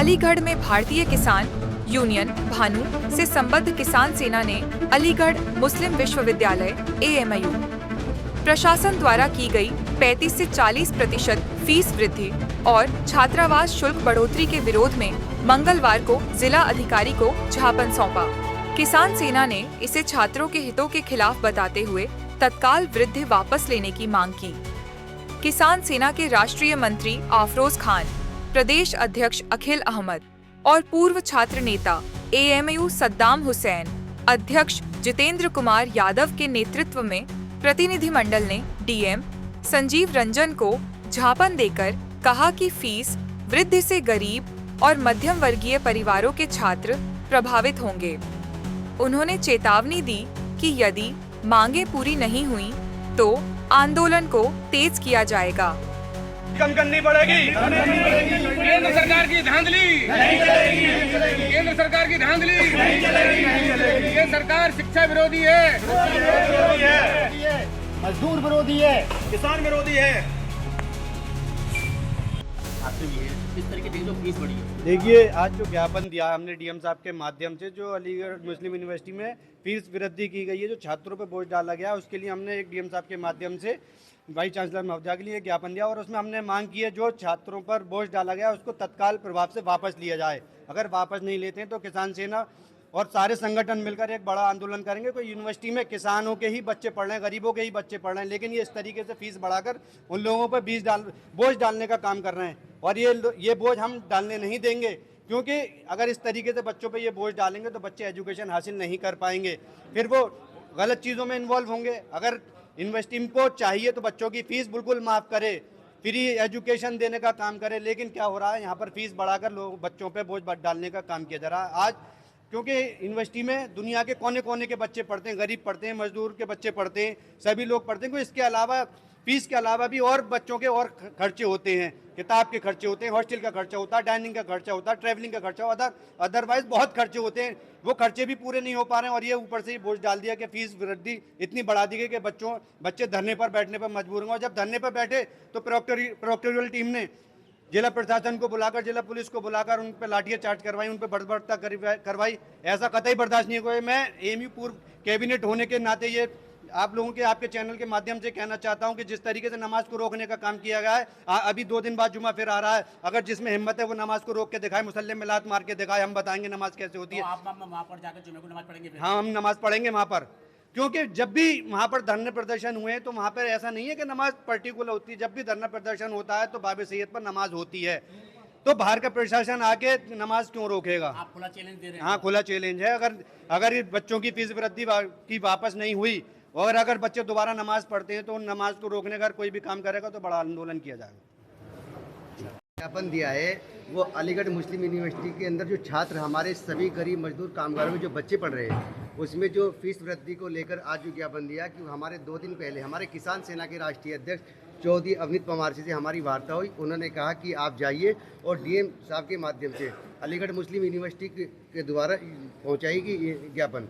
अलीगढ़ में भारतीय किसान यूनियन भानु से संबद्ध किसान सेना ने अलीगढ़ मुस्लिम विश्वविद्यालय AMU प्रशासन द्वारा की गई 35 से 40% फीस वृद्धि और छात्रावास शुल्क बढ़ोतरी के विरोध में मंगलवार को जिला अधिकारी को ज्ञापन सौंपा। किसान सेना ने इसे छात्रों के हितों के खिलाफ बताते हुए तत्काल वृद्धि वापस लेने की मांग की। किसान सेना के राष्ट्रीय मंत्री आफरोज खान, प्रदेश अध्यक्ष अखिल अहमद और पूर्व छात्र नेता AMU सद्दाम हुसैन, अध्यक्ष जितेंद्र कुमार यादव के नेतृत्व में प्रतिनिधिमंडल ने DM संजीव रंजन को ज्ञापन देकर कहा कि फीस वृद्धि से गरीब और मध्यम वर्गीय परिवारों के छात्र प्रभावित होंगे। उन्होंने चेतावनी दी कि यदि मांगे पूरी नहीं हुई तो आंदोलन को तेज किया जाएगा। कम करनी पड़ेगी। केंद्र सरकार की धांधली नहीं चलेगी। केंद्र सरकार की धांधली नहीं चलेगी। ये सरकार शिक्षा विरोधी है, मजदूर विरोधी है, किसान विरोधी है। किस तरीके से जो फीस बढ़ी है? देखिए, आज जो ज्ञापन दिया हमने DM साहब के माध्यम से, जो अलीगढ़ मुस्लिम यूनिवर्सिटी में फीस वृद्धि की गई है, जो छात्रों पर बोझ डाला गया, उसके लिए हमने एक DM साहब के माध्यम से वाइस चांसलर महोदया के लिए ज्ञापन दिया और उसमें हमने मांग की है जो छात्रों पर बोझ डाला गया उसको तत्काल प्रभाव से वापस लिया जाए। अगर वापस नहीं लेते हैं तो किसान सेना और सारे संगठन मिलकर एक बड़ा आंदोलन करेंगे। कोई यूनिवर्सिटी में किसानों के ही बच्चे पढ़ रहे हैं, गरीबों के ही बच्चे पढ़ रहे हैं, लेकिन ये इस तरीके से फीस बढ़ाकर उन लोगों पर बोझ डालने का काम कर रहे हैं और ये बोझ हम डालने नहीं देंगे, क्योंकि अगर इस तरीके से बच्चों पर ये बोझ डालेंगे तो बच्चे एजुकेशन हासिल नहीं कर पाएंगे, फिर वो गलत चीज़ों में इन्वॉल्व होंगे। अगर यूनिवर्सिटी को चाहिए तो बच्चों की फीस बिल्कुल माफ़ करे, फ्री एजुकेशन देने का काम करे, लेकिन क्या हो रहा है, यहाँ पर फीस बढ़ाकर लोग बच्चों पे बोझ डालने का काम किया जा रहा है। आज क्योंकि यूनिवर्सिटी में दुनिया के कोने कोने के बच्चे पढ़ते हैं, गरीब पढ़ते हैं, मजदूर के बच्चे पढ़ते हैं, सभी लोग पढ़ते हैं। इसके अलावा फीस के अलावा भी और बच्चों के और खर्चे होते हैं, किताब के खर्चे होते हैं, हॉस्टल का खर्चा होता है, डाइनिंग का खर्चा होता है, ट्रैवलिंग का खर्चा होता है, अदरवाइज बहुत खर्चे होते हैं। वो खर्चे भी पूरे नहीं हो पा रहे हैं और ये ऊपर से ही बोझ डाल दिया कि फीस वृद्धि इतनी बढ़ा दी गई कि बच्चे धरने पर बैठने पर मजबूर होंगे। और जब धरने पर बैठे तो प्रोक्टोरियल टीम ने जिला प्रशासन को बुलाकर, जिला पुलिस को बुलाकर उन पर लाठियां चार्ज करवाई, उन पर बर्बरता करवाई। ऐसा कतई बर्दाश्त नहीं हुआ। मैं AMU पूर्व कैबिनेट होने के नाते ये आप लोगों के, आपके चैनल के माध्यम से कहना चाहता हूं कि जिस तरीके से नमाज को रोकने का काम किया गया है, अभी 2 दिन बाद जुमा फिर आ रहा है, अगर जिसमें हिम्मत है वो नमाज को रोक के दिखाए, मुसल्ले में लात मार के दिखाए, हम बताएंगे नमाज कैसे होती है। तो आप वहाँ पर जाकर जुमे को नमाज पढ़ेंगे? हाँ, हम नमाज पढ़ेंगे वहाँ पर, क्योंकि जब भी वहाँ पर धरने प्रदर्शन हुए तो वहाँ पर ऐसा नहीं है कि नमाज पर्टिकुलर होती है। जब भी धरना प्रदर्शन होता है तो बाबे सैयद पर नमाज होती है, तो बाहर का प्रशासन आके नमाज क्यों रोकेगा? आप खुला चैलेंज दे रहे हैं? हाँ, खुला चैलेंज है। अगर बच्चों की फीस वृद्धि की वापस नहीं हुई और अगर बच्चे दोबारा नमाज पढ़ते हैं तो उन नमाज को रोकने का कोई भी काम करेगा तो बड़ा आंदोलन किया जाएगा। ज्ञापन दिया है वो अलीगढ़ मुस्लिम यूनिवर्सिटी के अंदर जो छात्र, हमारे सभी गरीब मजदूर कामगारों में जो बच्चे पढ़ रहे हैं, उसमें जो फीस वृद्धि को लेकर आज जो ज्ञापन दिया कि हमारे 2 दिन पहले हमारे किसान सेना के राष्ट्रीय अध्यक्ष चौधरी अवनीत पवार से हमारी वार्ता हुई। उन्होंने कहा कि आप जाइए और DM साहब के माध्यम से अलीगढ़ मुस्लिम यूनिवर्सिटी के द्वारा पहुँचाएगी ये ज्ञापन।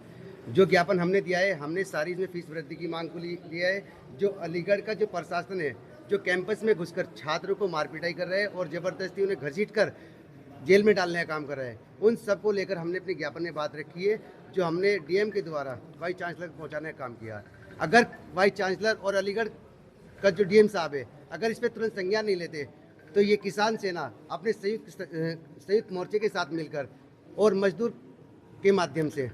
जो ज्ञापन हमने दिया है, हमने सारी इसमें फीस वृद्धि की मांग को लिया है। जो अलीगढ़ का जो प्रशासन है, जो कैंपस में घुसकर छात्रों को मारपिटाई कर रहे हैं और ज़बरदस्ती उन्हें घसीट कर जेल में डालने का काम कर रहे हैं, उन सबको लेकर हमने अपने ज्ञापन में बात रखी है, जो हमने DM के द्वारा वाइस चांसलर को पहुँचाने का काम किया। अगर वाइस चांसलर और अलीगढ़ का जो DM साहब है, अगर इस पर तुरंत संज्ञान नहीं लेते तो ये किसान सेना अपने संयुक्त मोर्चे के साथ मिलकर और मजदूर के माध्यम से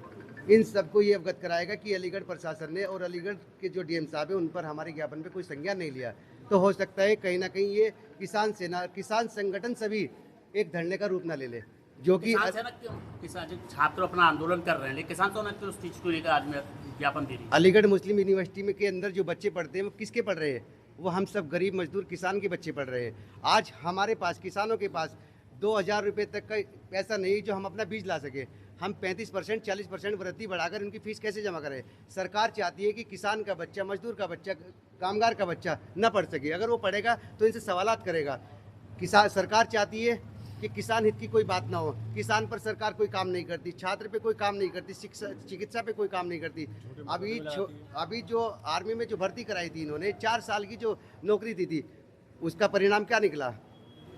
इन सबको ये अवगत कराएगा कि अलीगढ़ प्रशासन ने और अलीगढ़ के जो DM साहब है उन पर हमारे ज्ञापन पे कोई संज्ञान नहीं लिया, तो हो सकता है कहीं ना कहीं ये किसान सेना, किसान संगठन सभी एक धरने का रूप ना ले ले, जो कि किसान छात्र अपना आंदोलन कर रहे हैं, लेकिन किसान सेना उस चीज को लेकर आज में ज्ञापन दे रही है। अलीगढ़ मुस्लिम यूनिवर्सिटी में के अंदर जो बच्चे पढ़ते हैं वो किसके पढ़ रहे हैं? वो हम सब गरीब मजदूर किसान के बच्चे पढ़ रहे हैं। आज हमारे पास, किसानों के पास 2000 रुपये तक का पैसा नहीं जो हम अपना बीज ला सके। हम 35% 40% वृद्धि बढ़ाकर उनकी फीस कैसे जमा करें? सरकार चाहती है कि किसान का बच्चा, मजदूर का बच्चा, कामगार का बच्चा न पढ़ सके। अगर वो पढ़ेगा तो इनसे सवालात करेगा। सरकार चाहती है कि किसान हित की कोई बात ना हो, किसान पर सरकार कोई काम नहीं करती, छात्र पे कोई काम नहीं करती, चिकित्सा पे कोई काम नहीं करती। अभी जो आर्मी में जो भर्ती कराई थी इन्होंने, 4 साल की जो नौकरी दी थी, उसका परिणाम क्या निकला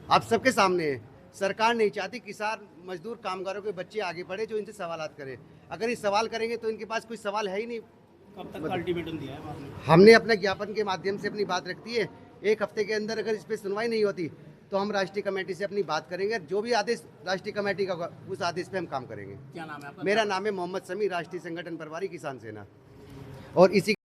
आप सबके सामने है। सरकार नहीं चाहती किसान मजदूर कामगारों के बच्चे आगे बढ़े जो इनसे सवालात करें। अगर ये सवाल करेंगे तो इनके पास कोई सवाल है ही नहीं। कब तक अल्टीमेटम दिया है आपने? हमने अपने ज्ञापन के माध्यम से अपनी बात रखती है। 1 हफ्ते के अंदर अगर इस पर सुनवाई नहीं होती तो हम राष्ट्रीय कमेटी से अपनी बात करेंगे। जो भी आदेश राष्ट्रीय कमेटी का होगा उस आदेश पे हम काम करेंगे। क्या नाम है आपका? मेरा नाम है मोहम्मद समी, राष्ट्रीय संगठन प्रभारी किसान सेना। और इसी